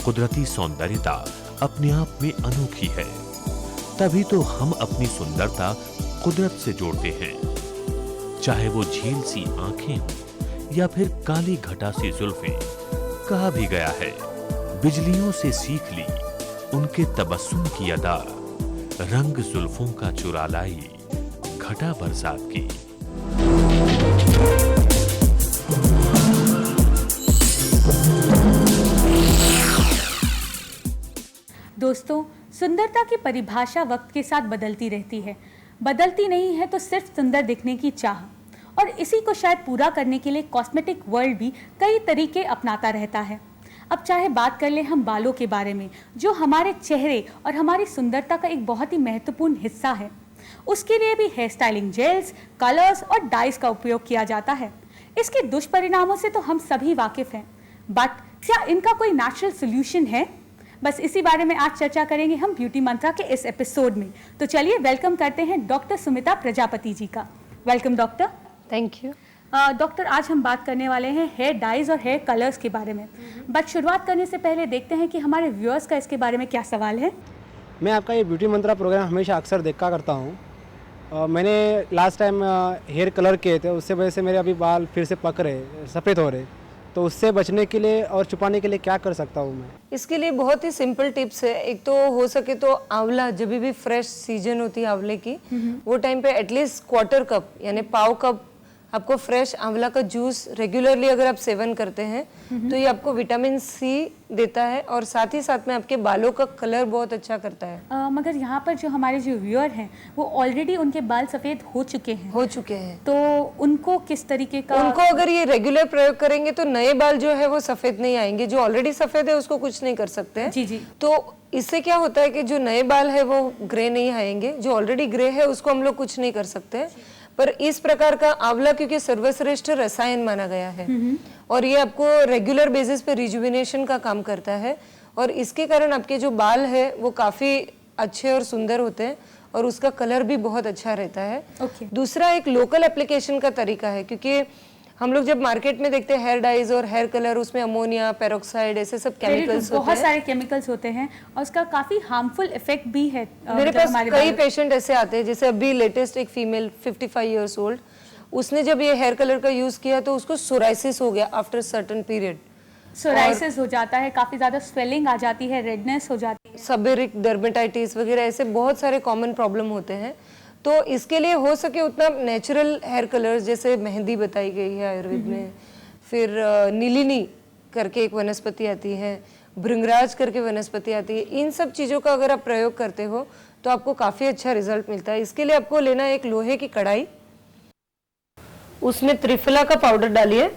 कुदरती सौंदर्यता अपने आप में अनोखी है। तभी तो हम अपनी सुंदरता कुदरत से जोड़ते हैं। चाहे वो झील सी आंखें हों या फिर काली घटा सी जुल्फें। कहा भी गया है, बिजलियों से सीख ली उनके तबस्सुम की अदा, रंग जुल्फों का चुरा लाई घटा बरसात की। दोस्तों, सुंदरता की परिभाषा वक्त के साथ बदलती रहती है। बदलती नहीं है तो सिर्फ सुंदर दिखने की चाह, और इसी को शायद पूरा करने के लिए कॉस्मेटिक वर्ल्ड भी कई तरीके अपनाता रहता है। अब चाहे बात कर ले हम बालों के बारे में, जो हमारे चेहरे और हमारी सुंदरता का एक बहुत ही महत्वपूर्ण हिस्सा है। उसके लिए भी हेयर स्टाइलिंग जेल्स, कलर्स और डाइज का उपयोग किया जाता है। इसके दुष्परिणामों से तो हम सभी वाकिफ हैं, बट क्या इनका कोई नेचुरल सोल्यूशन है? बस इसी बारे में आज चर्चा करेंगे हम ब्यूटी मंत्रा के इस एपिसोड में। तो चलिए वेलकम करते हैं डॉक्टर सुमिता प्रजापति जी का। Welcome doctor. Thank you. Doctor, आज हम बात करने वाले हैं हेयर डाइज और हेयर कलर्स के बारे में। बट शुरुआत करने से पहले देखते हैं कि हमारे व्यूअर्स का इसके बारे में क्या सवाल है। मैं आपका ये ब्यूटी मंत्रा प्रोग्राम हमेशा अक्सर देखा करता हूँ। मैंने लास्ट टाइम हेयर कलर किए थे, उससे वजह से मेरे अभी बाल फिर से पक रहे, सफ़ेद हो रहे। तो उससे बचने के लिए और छुपाने के लिए क्या कर सकता हूँ मैं? इसके लिए बहुत ही सिंपल टिप्स है। एक तो हो सके तो आंवला, जब भी फ्रेश सीजन होती है आंवले की, वो टाइम पे एटलीस्ट क्वार्टर कप यानी पाव कप आपको फ्रेश आंवला का जूस रेगुलरली अगर आप सेवन करते हैं तो ये आपको विटामिन सी देता है और साथ ही साथ में आपके बालों का कलर बहुत अच्छा करता है। मगर यहाँ पर जो हमारे जो व्यूअर हैं वो ऑलरेडी उनके बाल सफ़ेद हो चुके हैं, तो उनको किस तरीके का, उनको अगर ये रेगुलर प्रयोग करेंगे तो नए बाल जो है वो सफ़ेद नहीं आएंगे। जो ऑलरेडी सफ़ेद है उसको कुछ नहीं कर सकते हैं। जी। तो इससे क्या होता है कि जो नए बाल है वो ग्रे नहीं आएंगे, जो ऑलरेडी ग्रे है उसको हम लोग कुछ नहीं कर सकते। पर इस प्रकार का आंवला क्योंकि सर्वश्रेष्ठ रसायन माना गया है और ये आपको रेगुलर बेसिस पे रिजुविनेशन का काम करता है और इसके कारण आपके जो बाल है वो काफी अच्छे और सुंदर होते हैं और उसका कलर भी बहुत अच्छा रहता है। दूसरा एक लोकल एप्लीकेशन का तरीका है, क्योंकि हम लोग जब मार्केट में देखते हैं हेयर डाइज और हेयर कलर, उसमें अमोनिया, पेरोक्साइड, ऐसे सब केमिकल्स होते हैं, बहुत सारे केमिकल्स होते हैं और उसका काफी हार्मफुल इफेक्ट भी है। मेरे पास कई पेशेंट ऐसे आते हैं, जैसे अभी लेटेस्ट एक फीमेल 55 इयर्स ओल्ड, उसने जब ये हेयर कलर का यूज किया तो उसको सोराइसिस हो गया आफ्टर सर्टेन पीरियड। सोराइसिस हो जाता है, काफी ज्यादा स्वेलिंग आ जाती है, रेडनेस हो जाती है, सेबेरिक डर्मेटाइटिस वगैरह ऐसे बहुत सारे कॉमन प्रॉब्लम होते हैं। तो इसके लिए हो सके उतना नेचुरल हेयर कलर्स, जैसे मेहंदी बताई गई है आयुर्वेद में, फिर नीलिनी करके एक वनस्पति आती है, भृंगराज करके वनस्पति आती है, इन सब चीज़ों का अगर आप प्रयोग करते हो तो आपको काफ़ी अच्छा रिजल्ट मिलता है। इसके लिए आपको लेना है एक लोहे की कढ़ाई, उसमें त्रिफला का पाउडर डालिए,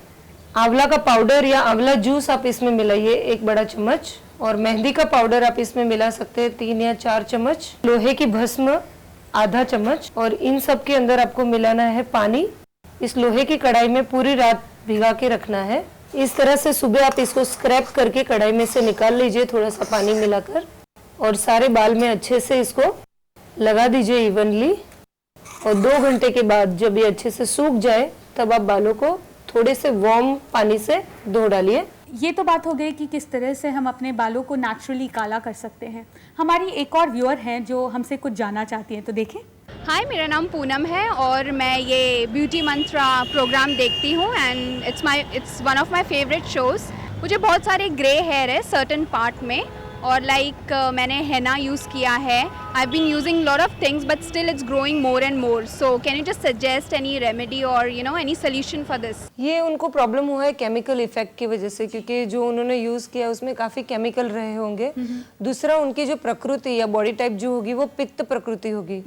आंवला का पाउडर या आंवला जूस आप इसमें मिलाइए 1 बड़ा चम्मच, और मेहंदी का पाउडर आप इसमें मिला सकते हैं 3 या 4 चम्मच, लोहे की भस्म आधा चम्मच, और इन सब के अंदर आपको मिलाना है पानी। इस लोहे की कढ़ाई में पूरी रात भिगा के रखना है। इस तरह से सुबह आप इसको स्क्रैप करके कढ़ाई में से निकाल लीजिए थोड़ा सा पानी मिलाकर, और सारे बाल में अच्छे से इसको लगा दीजिए इवनली, और 2 घंटे के बाद जब ये अच्छे से सूख जाए तब आप बालों को थोड़े से वार्म पानी से धो डालिए। ये तो बात हो गई कि किस तरह से हम अपने बालों को नेचुरली काला कर सकते हैं। हमारी एक और व्यूअर हैं जो हमसे कुछ जानना चाहती हैं, तो देखें। हाय, मेरा नाम पूनम है और मैं ये ब्यूटी मंत्रा प्रोग्राम देखती हूँ and it's one of my favourite shows. मुझे बहुत सारे ग्रे हेयर है सर्टेन पार्ट में, और मैंने हेना यूज़ किया है। I been using lot of things but still it's growing more and more. So can you just suggest any remedy or any solution for this? ये उनको problem हुआ है केमिकल इफेक्ट की वजह से, क्योंकि जो उन्होंने यूज़ किया उसमें काफ़ी केमिकल रहे होंगे। दूसरा, उनकी जो प्रकृति या बॉडी टाइप जो होगी वो पित्त प्रकृति होगी,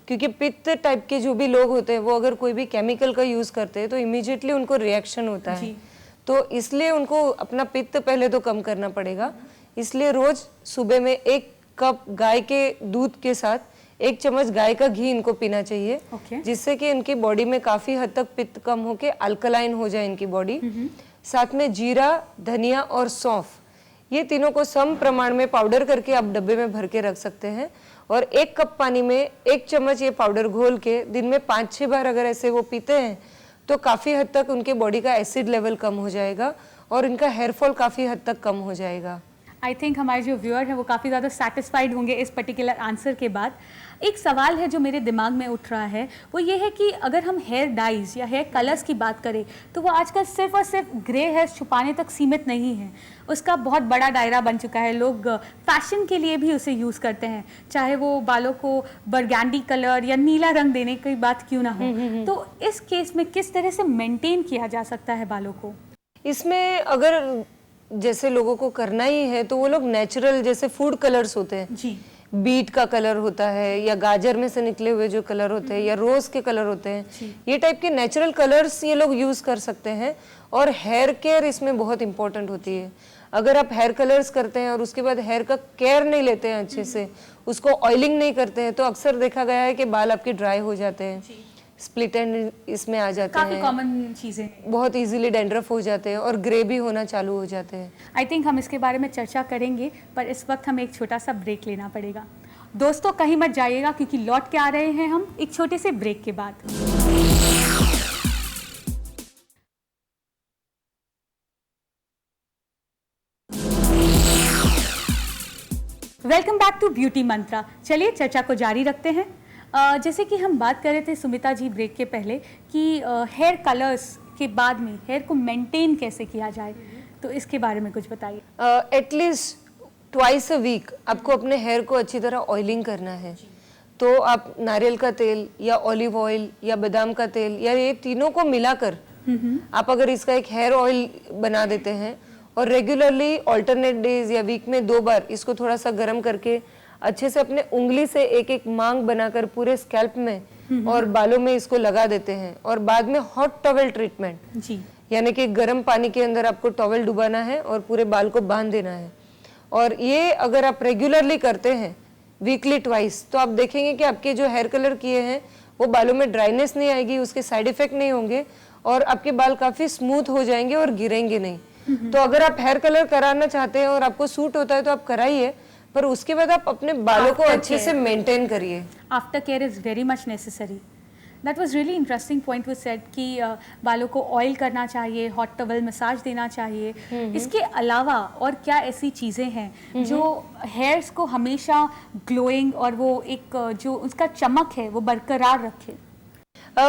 क्योंकि पित्त टाइप के जो भी लोग होते हैं वो अगर कोई भी केमिकल का यूज़ करते हैं तो इमीडिएटली उनको रिएक्शन होता है। तो इसलिए उनको अपना पित्त पहले तो कम करना पड़ेगा। इसलिए रोज सुबह में 1 कप गाय के दूध के साथ 1 चम्मच गाय का घी इनको पीना चाहिए, जिससे कि इनकी बॉडी में काफी हद तक पित्त कम होके अल्कलाइन हो जाए इनकी बॉडी। साथ में जीरा, धनिया और सौंफ, ये तीनों को सम प्रमाण में पाउडर करके आप डब्बे में भर के रख सकते हैं, और 1 कप पानी में 1 चम्मच ये पाउडर घोल के दिन में 5-6 बार अगर ऐसे वो पीते हैं तो काफी हद तक उनके बॉडी का एसिड लेवल कम हो जाएगा और इनका हेयर फॉल काफी हद तक कम हो जाएगा। आई थिंक हमारे जो व्यूअर हैं वो काफ़ी ज़्यादा सेटिस्फाइड होंगे इस पर्टिकुलर आंसर के बाद। एक सवाल है जो मेरे दिमाग में उठ रहा है, वो ये है कि अगर हम हेयर डाइज या हेयर कलर्स की बात करें तो वो आजकल सिर्फ और सिर्फ ग्रे हेयर्स छुपाने तक सीमित नहीं है, उसका बहुत बड़ा दायरा बन चुका है। लोग फैशन के लिए भी उसे यूज़ करते हैं, चाहे वो बालों को बरगैंडी कलर या नीला रंग देने की बात क्यों ना हो। तो इस केस में किस तरह से मेंटेन किया जा सकता है बालों को? इसमें अगर जैसे लोगों को करना ही है तो वो लोग नेचुरल, जैसे फूड कलर्स होते हैं जी, बीट का कलर होता है या गाजर में से निकले हुए जो कलर होते हैं या रोज के कलर होते हैं, ये टाइप के नेचुरल कलर्स ये लोग यूज कर सकते हैं। और हेयर केयर इसमें बहुत इंपॉर्टेंट होती है। अगर आप हेयर कलर्स करते हैं और उसके बाद हेयर का केयर नहीं लेते हैं अच्छे से, उसको ऑयलिंग नहीं करते हैं, तो अक्सर देखा गया है कि बाल आपके ड्राई हो जाते हैं, स्प्लिट एंड इसमें आ जाते काफ़ी हैं, कॉमन चीज़ें, बहुत इजीली डैंड्रफ हो जाते हैं और ग्रे भी होना चालू हो जाते हैं। आई थिंक हम इसके बारे में चर्चा करेंगे, पर इस वक्त हमें एक छोटा सा ब्रेक लेना पड़ेगा। दोस्तों कहीं मत जाइएगा क्योंकि लौट के आ रहे हैं हम एक छोटे से ब्रेक के बाद। वेलकम बैक टू ब्यूटी मंत्रा। चलिए चर्चा को जारी रखते हैं। जैसे कि हम बात कर रहे थे सुमिता जी ब्रेक के पहले कि हेयर कलर्स के बाद में हेयर को मेंटेन कैसे किया जाए, तो इसके बारे में कुछ बताइए। एटलीस्ट ट्वाइस अ वीक आपको अपने हेयर को अच्छी तरह ऑयलिंग करना है। तो आप नारियल का तेल या ऑलिव ऑयल या बादाम का तेल या ये तीनों को मिलाकर आप अगर इसका एक हेयर ऑयल बना देते हैं और रेगुलरली ऑल्टरनेट डेज या वीक में 2 बार इसको थोड़ा सा गर्म करके अच्छे से अपने उंगली से एक एक मांग बनाकर पूरे स्कैल्प में और बालों में इसको लगा देते हैं। और बाद में हॉट टॉवेल ट्रीटमेंट, जी, यानी कि गर्म पानी के अंदर आपको टॉवेल डुबाना है और पूरे बाल को बांध देना है। और ये अगर आप रेगुलरली करते हैं वीकली ट्वाइस, तो आप देखेंगे कि आपके जो हेयर कलर किए हैं वो बालों में ड्राइनेस नहीं आएगी, उसके साइड इफेक्ट नहीं होंगे और आपके बाल काफी स्मूथ हो जाएंगे और गिरेंगे नहीं। तो अगर आप हेयर कलर कराना चाहते हैं और आपको सूट होता है तो आप कराइए, पर उसके बाद आप अपने बालों को अच्छे से मेंटेन करिए। After care is very much necessary. That was really interesting point which said कि बालों को ऑयल करना चाहिए, हॉट टॉवेल मसाज देना चाहिए। इसके अलावा और क्या ऐसी चीज़ें हैं जो हेयर्स को हमेशा ग्लोइंग और वो एक जो उसका चमक है वो बरकरार रखे?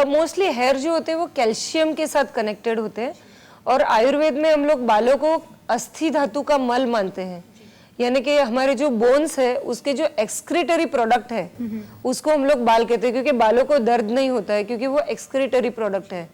मोस्टली हेयर जो होते हैं वो कैल्शियम के साथ कनेक्टेड होते हैं और आयुर्वेद में हम लोग बालों को अस्थि धातु का मल मानते हैं, यानी कि हमारे जो बोन्स है उसके जो एक्सक्रीटरी प्रोडक्ट है उसको हम लोग बाल कहते हैं, क्योंकि बालों को दर्द नहीं होता है क्योंकि वो एक्सक्रीटरी प्रोडक्ट है।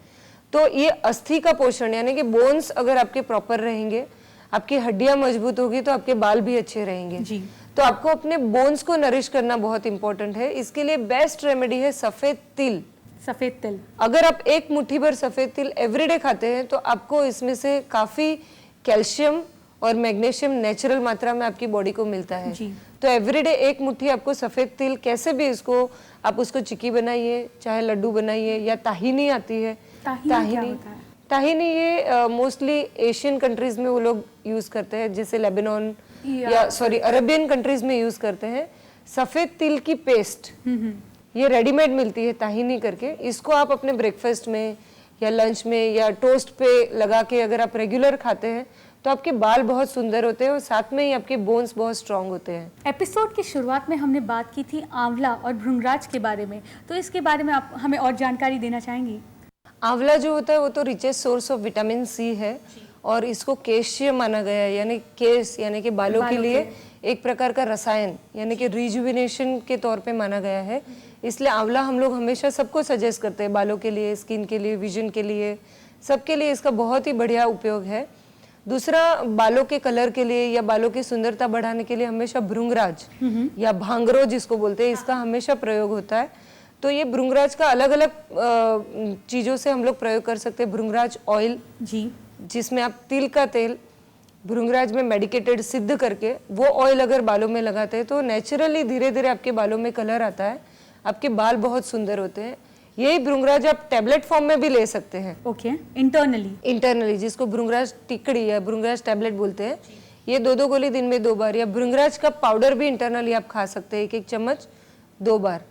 तो ये अस्थि का पोषण, यानी कि बोन्स अगर आपके प्रॉपर रहेंगे, आपकी हड्डियां मजबूत होगी तो आपके बाल भी अच्छे रहेंगे जी। तो आपको अपने बोन्स को नरिश करना बहुत इंपॉर्टेंट है। इसके लिए बेस्ट रेमेडी है सफेद तिल। सफ़ेद तिल, अगर आप एक मुट्ठी भर सफेद तिल एवरीडे खाते हैं तो आपको इसमें से काफी कैल्शियम और मैग्नीशियम नेचुरल मात्रा में आपकी बॉडी को मिलता है जी। तो एवरीडे एक मुट्ठी आपको सफेद तिल, कैसे भी इसको आप उसको चिक्की बनाइए, चाहे लड्डू बनाइए, या ताहीनी आती है, ताहीनी क्या होता है? ताहीनी ये मोस्टली एशियन कंट्रीज में वो लोग यूज करते हैं, जैसे लेबनान या सॉरी अरबियन कंट्रीज में यूज करते हैं। सफेद तिल की पेस्ट ये रेडीमेड मिलती है ताहीनी करके, इसको आप अपने ब्रेकफास्ट में या लंच में या टोस्ट पे लगा के अगर आप रेगुलर खाते हैं तो आपके बाल बहुत सुंदर होते हैं और साथ में ही आपके बोन्स बहुत स्ट्रांग होते हैं। एपिसोड की शुरुआत में हमने बात की थी आंवला और भृंगराज के बारे में, तो इसके बारे में आप हमें और जानकारी देना चाहेंगी? आंवला जो होता है वो तो richest source of vitamin C है और इसको केशियम माना गया है, यानी केश यानी कि बालों के लिए एक प्रकार का रसायन, यानी कि रिजुविनेशन के तौर पे माना गया है। इसलिए आंवला हम लोग हमेशा सबको सजेस्ट करते हैं, बालों के लिए, स्किन के लिए, विजन के लिए, सबके लिए इसका बहुत ही बढ़िया उपयोग है। दूसरा, बालों के कलर के लिए या बालों की सुंदरता बढ़ाने के लिए हमेशा भृंगराज या भांगरो जिसको बोलते हैं, इसका हमेशा प्रयोग होता है। तो ये भृंगराज का अलग अलग चीज़ों से हम लोग प्रयोग कर सकते हैं। भृंगराज ऑयल जी, जिसमें आप तिल का तेल भृंगराज में मेडिकेटेड सिद्ध करके वो ऑयल अगर बालों में लगाते हैं तो नेचुरली धीरे धीरे आपके बालों में कलर आता है, आपके बाल बहुत सुंदर होते हैं। यही भृंगराज आप टैबलेट फॉर्म में भी ले सकते हैं। ओके, इंटरनली जिसको भृंगराज टिकड़ी या भृंगराज टैबलेट बोलते हैं। ये 2-2 गोली दिन में 2 बार, या भृंगराज का पाउडर भी इंटरनली आप खा सकते हैं, 1-1 चम्मच 2 बार।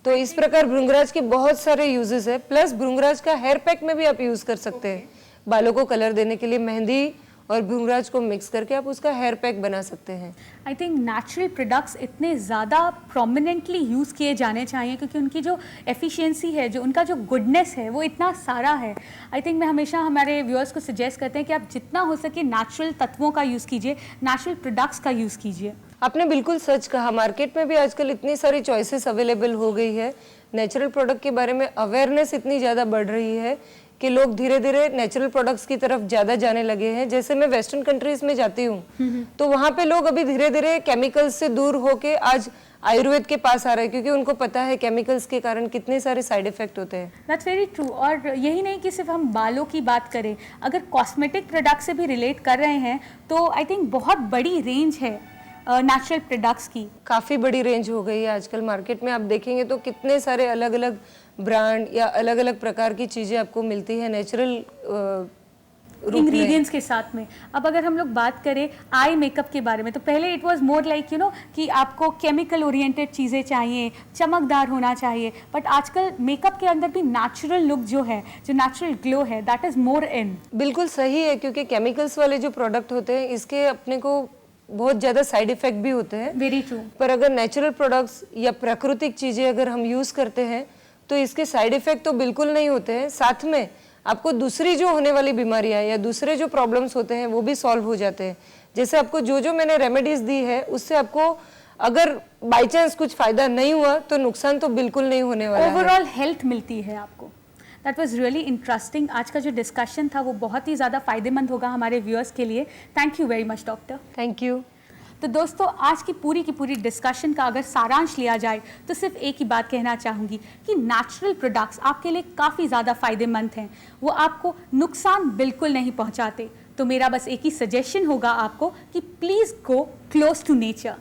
तो इस प्रकार भृंगराज के बहुत सारे यूजेस है। प्लस भृंगराज का हेयर पैक में भी आप यूज कर सकते हैं बालों को कलर देने के लिए। मेहंदी और भृंगराज को मिक्स करके आप उसका हेयर पैक बना सकते हैं। आई थिंक नेचुरल प्रोडक्ट्स इतने ज़्यादा प्रोमिनेंटली यूज़ किए जाने चाहिए क्योंकि उनकी जो एफिशिएंसी है, जो उनका जो गुडनेस है, वो इतना सारा है। आई थिंक मैं हमेशा हमारे व्यूअर्स को सजेस्ट करते हैं कि आप जितना हो सके नेचुरल तत्वों का यूज़ कीजिए, नेचुरल प्रोडक्ट्स का यूज़ कीजिए। आपने बिल्कुल सच कहा, मार्केट में भी आजकल इतनी सारी चॉइसेस अवेलेबल हो गई है। नेचुरल प्रोडक्ट के बारे में अवेयरनेस इतनी ज़्यादा बढ़ रही है कि लोग धीरे धीरे नेचुरल प्रोडक्ट्स की तरफ ज़्यादा जाने लगे हैं। जैसे मैं वेस्टर्न कंट्रीज में जाती हूँ तो वहाँ पे लोग अभी धीरे धीरे केमिकल्स से दूर होके आज आयुर्वेद के पास आ रहे हैं, क्योंकि उनको पता है केमिकल्स के कारण कितने सारे साइड इफेक्ट होते हैं। That's very true. और यही नहीं कि सिर्फ हम बालों की बात करें, अगर कॉस्मेटिक प्रोडक्ट से भी रिलेट कर रहे हैं तो आई थिंक बहुत बड़ी रेंज है नेचुरल प्रोडक्ट्स की। काफ़ी बड़ी रेंज हो गई है आजकल मार्केट में। आप देखेंगे तो कितने सारे अलग अलग ब्रांड या अलग अलग प्रकार की चीज़ें आपको मिलती है नेचुरल इंग्रेडिएंट्स के साथ में। अब अगर हम लोग बात करें आई मेकअप के बारे में, तो पहले इट वाज मोर लाइक कि आपको केमिकल ओरिएंटेड चीज़ें चाहिए, चमकदार होना चाहिए, बट आजकल मेकअप के अंदर भी नेचुरल लुक जो है, जो नेचुरल ग्लो है, दैट इज़ मोर इन। बिल्कुल सही है, क्योंकि केमिकल्स वाले जो प्रोडक्ट होते हैं इसके अपने को बहुत ज़्यादा साइड इफेक्ट भी होते हैं। Very true. पर अगर नेचुरल प्रोडक्ट्स या प्राकृतिक चीज़ें अगर हम यूज़ करते हैं तो इसके साइड इफेक्ट तो बिल्कुल नहीं होते हैं, साथ में आपको दूसरी जो होने वाली बीमारियां या दूसरे जो प्रॉब्लम्स होते हैं वो भी सॉल्व हो जाते हैं। जैसे आपको जो जो मैंने रेमेडीज दी है उससे आपको अगर बाई चांस कुछ फायदा नहीं हुआ तो नुकसान तो बिल्कुल नहीं होने वाला है। ओवरऑल हेल्थ मिलती है आपको। That was really interesting. आज का जो डिस्कशन था वो बहुत ही ज़्यादा फायदेमंद होगा हमारे व्यूअर्स के लिए। Thank you very much doctor. Thank you. तो दोस्तों, आज की पूरी डिस्कशन का अगर सारांश लिया जाए तो सिर्फ एक ही बात कहना चाहूँगी कि नेचुरल प्रोडक्ट्स आपके लिए काफ़ी ज़्यादा फायदेमंद हैं। वो आपको नुकसान बिल्कुल नहीं पहुँचाते। तो मेरा बस एक ही सजेशन होगा आपको कि please go close to nature.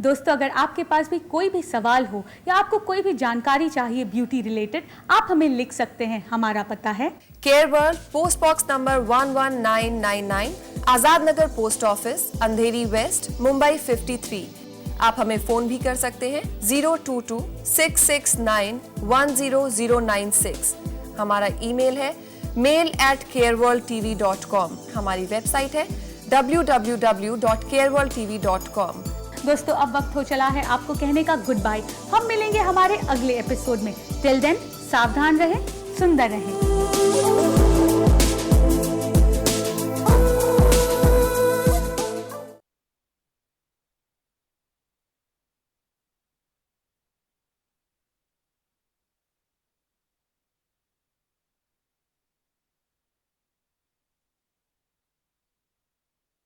दोस्तों, अगर आपके पास भी कोई भी सवाल हो या आपको कोई भी जानकारी चाहिए ब्यूटी रिलेटेड, आप हमें लिख सकते हैं। हमारा पता है care world, post box number 11999, Azad Nagar post office, अंधेरी वेस्ट, मुंबई 53। आप हमें फोन भी कर सकते हैं 022-669-10096। हमारा ईमेल है mail@careworldtv.com। हमारी वेबसाइट है www.careworldtv.com। दोस्तों, अब वक्त हो चला है आपको कहने का गुड बाय। हम मिलेंगे हमारे अगले एपिसोड में। टिल देन, सावधान रहें, सुंदर रहें।